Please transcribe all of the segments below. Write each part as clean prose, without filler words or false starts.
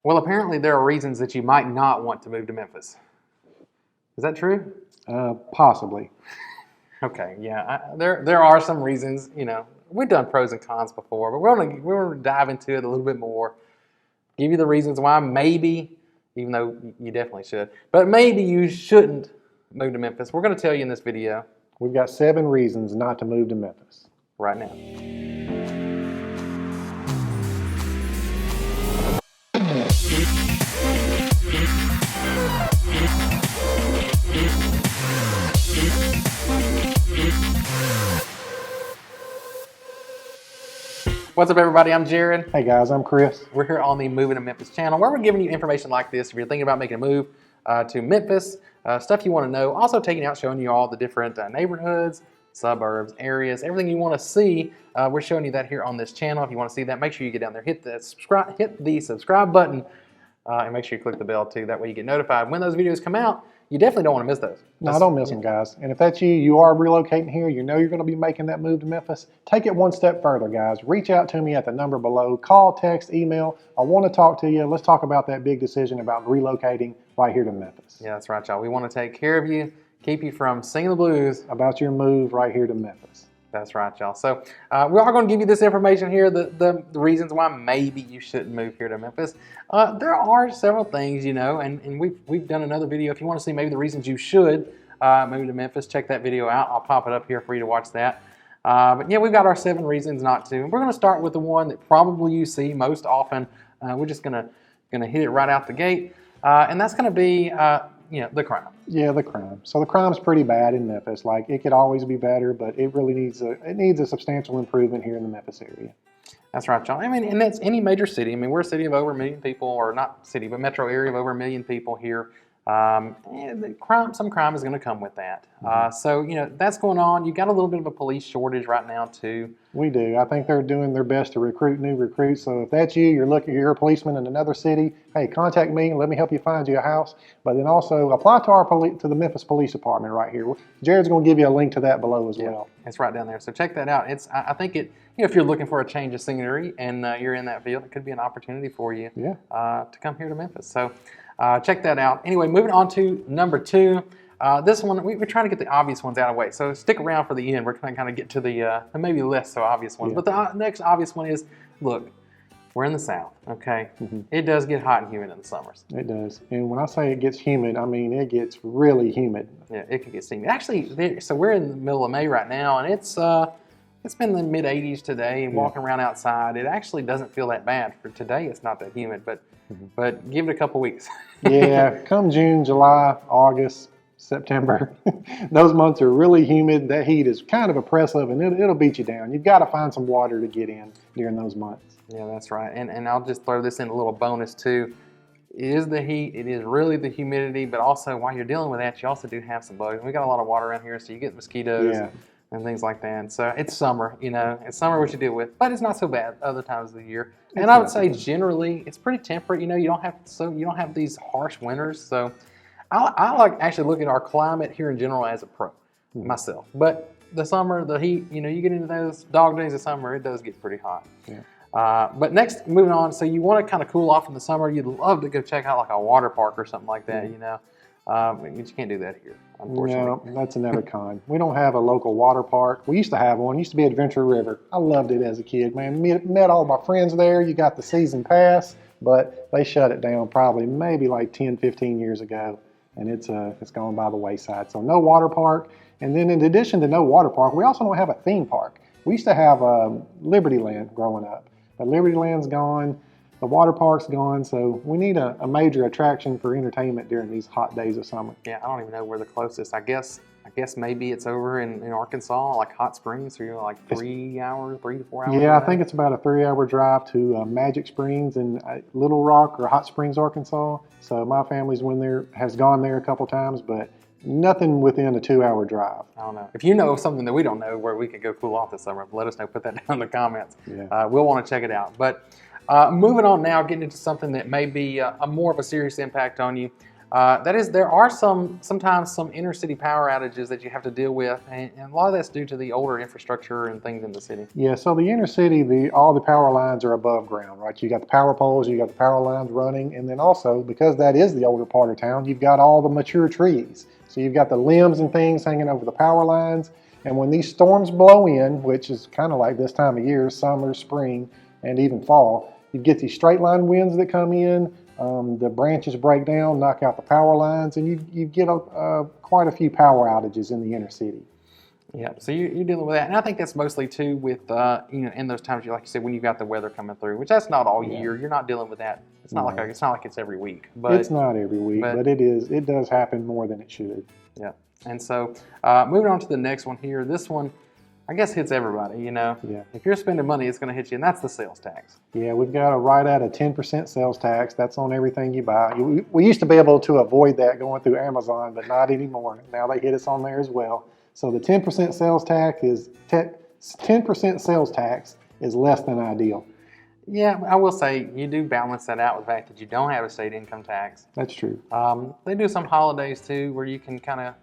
Well, apparently there are reasons that you might not want to move to Memphis. Is that true? Possibly. Okay, yeah. There are some reasons. We've done pros and cons before, but we're gonna dive into it a little bit more. Give you the reasons why maybe, even though you definitely should, but maybe you shouldn't move to Memphis. We're going to tell you in this video. We've got 7 reasons not to move to Memphis. Right now. What's up, everybody? I'm Jared. Hey guys, I'm Chris. We're here on the Moving to Memphis channel, where we're giving you information like this if you're thinking about making a move to Memphis, stuff you want to know. Also taking out, showing you all the different neighborhoods, suburbs, areas, everything you want to see. We're showing you that here on this channel. If you want to see that, make sure you get down there, hit the subscribe button, and make sure you click the bell too. That way you get notified when those videos come out. You definitely don't want to miss those. No, don't miss them, guys. And if that's you, you are relocating here, you know you're going to be making that move to Memphis, take it one step further, guys. Reach out to me at the number below. Call, text, email. I want to talk to you. Let's talk about that big decision about relocating right here to Memphis. Yeah, that's right, y'all. We want to take care of you, keep you from singing the blues. About your move right here to Memphis. That's right, y'all. So we are going to give you this information here, the reasons why maybe you shouldn't move here to Memphis. There are several things, and we've done another video. If you want to see maybe the reasons you should move to Memphis, check that video out. I'll pop it up here for you to watch that. But yeah, we've got our 7 reasons not to. And we're going to start with the one that probably you see most often. We're just going to hit it right out the gate, and that's going to be the crime. Yeah, the crime. So the crime's pretty bad in Memphis. Like, it could always be better, but it really needs a substantial improvement here in the Memphis area. That's right, y'all. I mean, and that's any major city. I mean, we're a city of over 1 million people, or not city, but metro area of over 1 million people here. And some crime is going to come with that. So, that's going on. You got a little bit of a police shortage right now, too. We do. I think they're doing their best to recruit new recruits. So if that's you, you're a policeman in another city, hey, contact me and let me help you find you a house. But then also apply to the Memphis Police Department right here. Jared's going to give you a link to that below as well. It's right down there. So check that out. I think if you're looking for a change of scenery and you're in that field, it could be an opportunity for you to come here to Memphis. So check that out. Anyway, moving on to number 2. This one, we're trying to get the obvious ones out of the way. So stick around for the end. We're going to kind of get to the maybe less so obvious ones. But the next obvious one is, look, we're in the South, okay? It does get hot and humid in the summers. It does. And when I say it gets humid, I mean it gets really humid. Yeah, it can get steamy. Actually, so we're in the middle of May right now, and it's been in the mid-80s today, and walking around outside, it actually doesn't feel that bad. For today, it's not that humid, but give it a couple weeks. Yeah, come June, July, August, September, those months are really humid. That heat is kind of oppressive, and it'll beat you down. You've got to find some water to get in during those months. Yeah, that's right. And I'll just throw this in a little bonus too. It is the heat, it is really the humidity, but also while you're dealing with that, you also do have some bugs. We got a lot of water around here, so you get mosquitoes and things like that. So it's summer, it's summer what you deal with, but it's not so bad other times of the year. And I would say generally it's pretty temperate. You don't have these harsh winters. So I like actually looking at our climate here in general as a pro myself. But the summer, the heat, you get into those dog days of summer, it does get pretty hot. Yeah. But next, moving on, so you want to kind of cool off in the summer. You'd love to go check out like a water park or something like that, but you can't do that here, unfortunately. No, that's another con. We don't have a local water park. We used to have one. It used to be Adventure River. I loved it as a kid, man. Met all my friends there. You got the season pass, but they shut it down probably maybe like 10, 15 years ago, and it's gone by the wayside. So no water park. And then in addition to no water park, we also don't have a theme park. We used to have Liberty Land growing up. But Liberty Land's gone, the water park's gone, so we need a major attraction for entertainment during these hot days of summer. Yeah, I don't even know where the closest. I guess maybe it's over in Arkansas, like Hot Springs, so you're like 3 to 4 hours. Yeah, I think it's about a 3-hour drive to Magic Springs in Little Rock or Hot Springs, Arkansas. So my family's has gone there a couple times, but nothing within a 2-hour drive. I don't know. If you know of something that we don't know where we could go cool off this summer, let us know. Put that down in the comments. Yeah. We'll want to check it out. But moving on now, getting into something that may be more of a serious impact on you. there are sometimes some inner city power outages that you have to deal with, and a lot of that's due to the older infrastructure and things in the city. Yeah, so the inner city, all the power lines are above ground, right? You got the power poles, you got the power lines running, and then also, because that is the older part of town, you've got all the mature trees. So you've got the limbs and things hanging over the power lines, and when these storms blow in, which is kind of like this time of year, summer, spring, and even fall, you get these straight line winds that come in, the branches break down, knock out the power lines, and you get quite a few power outages in the inner city. Yeah, so you're dealing with that, and I think that's mostly too with in those times, like you said, when you've got the weather coming through, which that's not all year. You're not dealing with that. It's not like it's every week. But it's not every week, but it is. It does happen more than it should. Yeah, and so moving on to the next one here. This one, I guess, hits everybody. Yeah. If you're spending money, it's going to hit you, and that's the sales tax. Yeah, we've got right at a 10% sales tax. That's on everything you buy. We used to be able to avoid that going through Amazon, but not anymore. Now they hit us on there as well. So the 10% sales tax is less than ideal. Yeah, I will say you do balance that out with the fact that you don't have a state income tax. That's true. They do some holidays too where you can kind of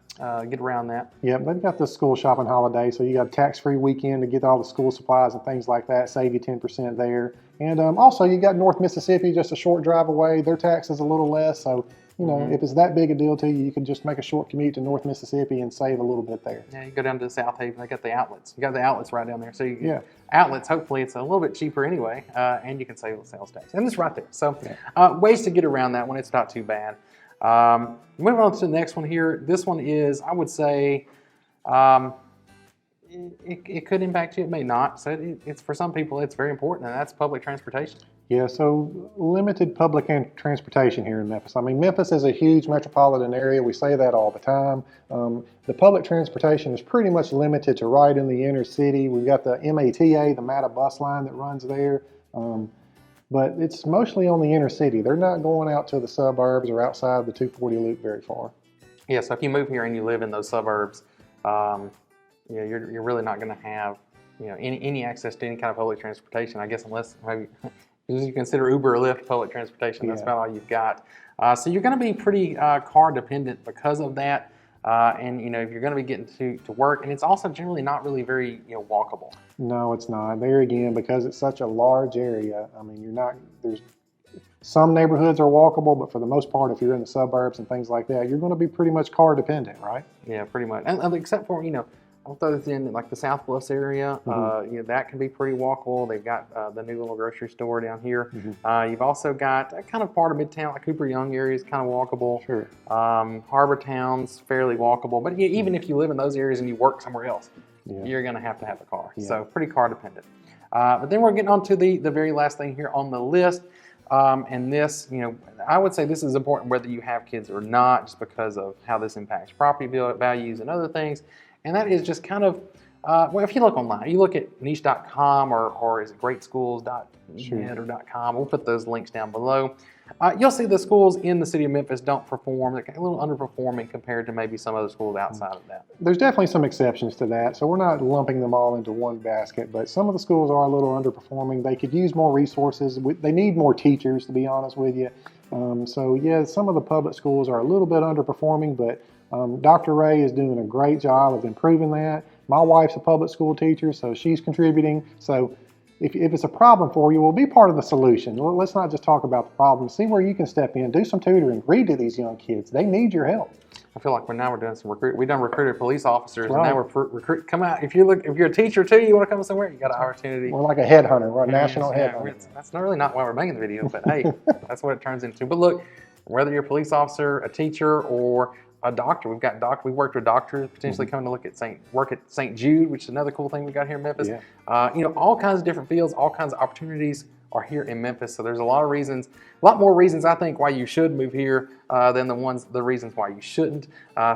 get around that. Yeah, they've got the school shopping holiday, so you got a tax-free weekend to get all the school supplies and things like that, save you 10% there. And also you got North Mississippi, just a short drive away. Their tax is a little less, so if it's that big a deal to you, you can just make a short commute to North Mississippi and save a little bit there. Yeah, you go down to South Haven, they got the outlets. You got the outlets right down there. So outlets, hopefully it's a little bit cheaper anyway, and you can save the sales tax. And it's right there. So ways to get around that one, it's not too bad. Moving on to the next one here. This one is, I would say, it could impact you, it may not. So it's for some people, it's very important, and that's public transportation. Yeah, so limited public transportation here in Memphis. I mean, Memphis is a huge metropolitan area. We say that all the time. The public transportation is pretty much limited to right in the inner city. We've got the MATA, the MATA bus line that runs there. But it's mostly on the inner city. They're not going out to the suburbs or outside the 240 loop very far. Yeah, so if you move here and you live in those suburbs, you're really not going to have any access to any kind of public transportation, I guess, unless maybe you consider Uber or Lyft public transportation. That's about all you've got. So you're going to be pretty car dependent because of that. And if you're going to be getting to work, and it's also generally not really very walkable. No, it's not. There again, because it's such a large area. I mean, there's some neighborhoods are walkable, but for the most part, if you're in the suburbs and things like that, you're going to be pretty much car dependent, right? Yeah, pretty much. And except for I'll throw this in like the South Bluffs area. That can be pretty walkable. They've got the new little grocery store down here. You've also got kind of part of Midtown, like Cooper Young area is kind of walkable. Sure. Harbor Town's fairly walkable, but even if you live in those areas and you work somewhere else, you're going to have a car. So pretty car dependent. But then we're getting on to the very last thing here on the list. And this, I would say this is important whether you have kids or not, just because of how this impacts property values and other things. And that is just kind of, if you look online, you look at niche.com or is it greatschools.net or .com, we'll put those links down below. You'll see the schools in the city of Memphis don't perform. They're a little underperforming compared to maybe some other schools outside of that. There's definitely some exceptions to that, so we're not lumping them all into one basket, but some of the schools are a little underperforming. They could use more resources. They need more teachers, to be honest with you. Some of the public schools are a little bit underperforming, but Dr. Ray is doing a great job of improving that. My wife's a public school teacher, so she's contributing. So if it's a problem for you, we'll be part of the solution. Let's not just talk about the problem. See where you can step in, do some tutoring, read to these young kids. They need your help. I feel like we're doing some we've done recruited police officers, and now we're come out. If you're a teacher too, you want to come somewhere, you got an opportunity. We're like a headhunter. We're a national headhunter. That's not really not why we're making the video, but hey, that's what it turns into. But look, whether you're a police officer, a teacher, or a doctor, we worked with doctors potentially coming to look at work at St. Jude, which is another cool thing we got here in Memphis. All kinds of different fields, all kinds of opportunities are here in Memphis. So there's a lot more reasons I think why you should move here than the reasons why you shouldn't.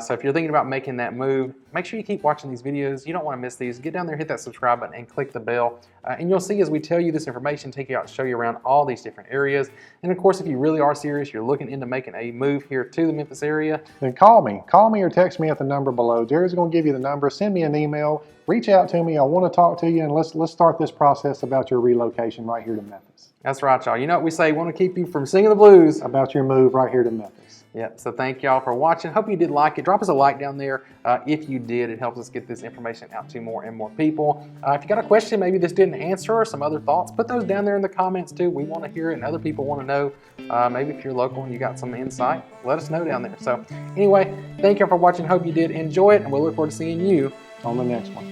So if you're thinking about making that move, make sure you keep watching these videos. You don't want to miss these. Get down there, hit that subscribe button, and click the bell. And you'll see as we tell you this information, take you out to show you around all these different areas. And of course, if you really are serious, you're looking into making a move here to the Memphis area, then call me or text me at the number below. Jerry's going to give you the number. Send me an email. Reach out to me. I want to talk to you, and let's start this process about your relocation right here to Memphis. That's right, y'all. You know what we say, we want to keep you from singing the blues about your move right here to Memphis. Yep. So thank y'all for watching. Hope you did like it. Drop us a like down there if you did. It helps us get this information out to more and more people. If you got a question, maybe this didn't answer, or some other thoughts, put those down there in the comments too. We want to hear it, and other people want to know. Maybe if you're local and you got some insight, let us know down there. So anyway, thank y'all for watching. Hope you did enjoy it, and we'll look forward to seeing you on the next one.